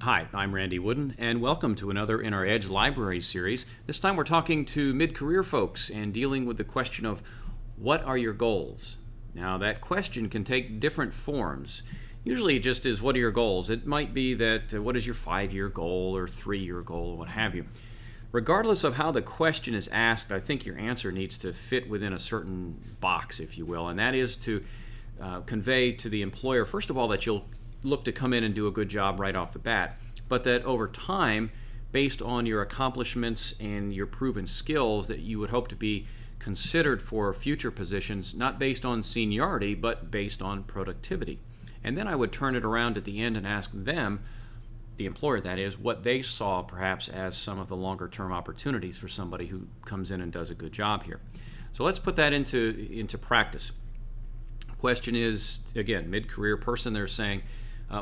Hi, I'm Randy Wooden, and welcome to another in our Edge Library series. This time we're talking to mid-career folks and dealing with the question of what are your goals? Now, that question can take different forms. Usually it just is, what are your goals? It might be that, what is your 5-year goal or 3-year goal, what have you. Regardless of how the question is asked, I think your answer needs to fit within a certain box, if you will, and that is to convey to the employer, first of all, that you'll look to come in and do a good job right off the bat, but that over time, based on your accomplishments and your proven skills, that you would hope to be considered for future positions, not based on seniority, but based on productivity. And then I would turn it around at the end and ask them, the employer that is, what they saw perhaps as some of the longer term opportunities for somebody who comes in and does a good job here. So let's put that into practice. The question is, again, mid-career person, they're saying,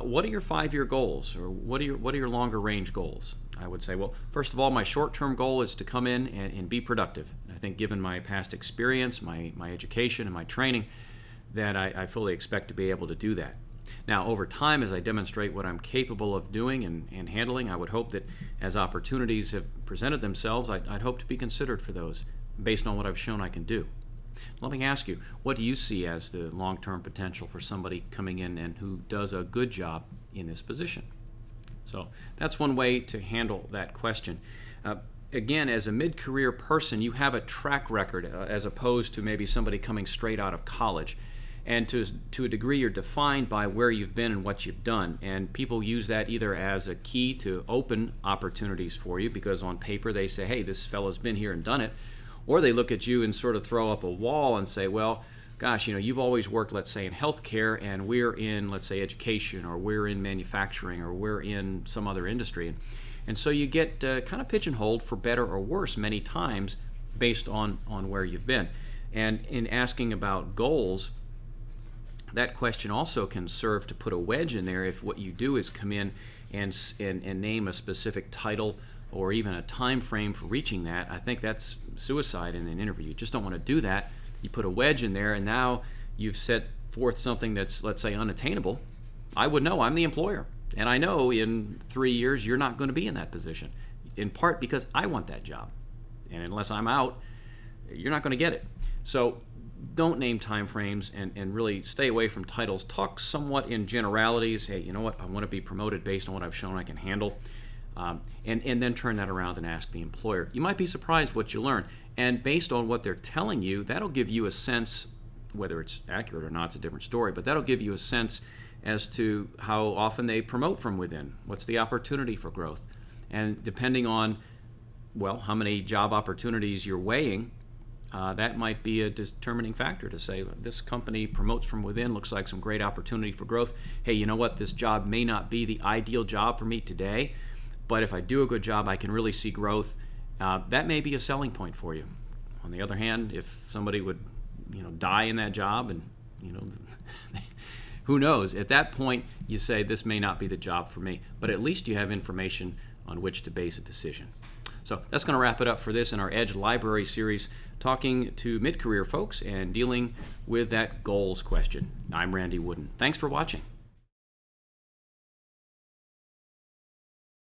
what are your 5-year goals, or what are your longer range goals? I would say, well, first of all, my short-term goal is to come in and be productive. I think given my past experience, my education, and my training, that I fully expect to be able to do that. Now, over time, as I demonstrate what I'm capable of doing and handling, I would hope that as opportunities have presented themselves, I'd hope to be considered for those based on what I've shown I can do. Let me ask you, what do you see as the long-term potential for somebody coming in and who does a good job in this position? So that's one way to handle that question. Again, as a mid-career person, you have a track record as opposed to maybe somebody coming straight out of college. And to a degree, you're defined by where you've been and what you've done. And people use that either as a key to open opportunities for you, because on paper they say, hey, this fellow's been here and done it. Or they look at you and sort of throw up a wall and say, well, gosh, you've always worked, let's say, in healthcare, and we're in, let's say, education, or we're in manufacturing, or we're in some other industry. And so you get kind of pigeonholed, for better or worse, many times based on where you've been. And in asking about goals, that question also can serve to put a wedge in there if what you do is come in and name a specific title or even a time frame for reaching that. I think that's suicide in an interview. You just don't want to do that. You put a wedge in there, and now you've set forth something that's, let's say, unattainable. I would know. I'm the employer, and I know in 3 years you're not going to be in that position, in part because I want that job. And unless I'm out, you're not going to get it. So don't name time frames and really stay away from titles. Talk somewhat in generalities. Hey, you know what? I want to be promoted based on what I've shown I can handle. And then turn that around and ask the employer. You might be surprised what you learn. And based on what they're telling you, that'll give you a sense, whether it's accurate or not, it's a different story, but that'll give you a sense as to how often they promote from within. What's the opportunity for growth? And depending on, well, how many job opportunities you're weighing, that might be a determining factor to say, this company promotes from within, looks like some great opportunity for growth. Hey, you know what? This job may not be the ideal job for me today, but if I do a good job, I can really see growth. That may be a selling point for you. On the other hand, if somebody would, die in that job, and who knows? At that point, you say this may not be the job for me. But at least you have information on which to base a decision. So that's going to wrap it up for this in our Edge Library series, talking to mid-career folks and dealing with that goals question. I'm Randy Wooden. Thanks for watching.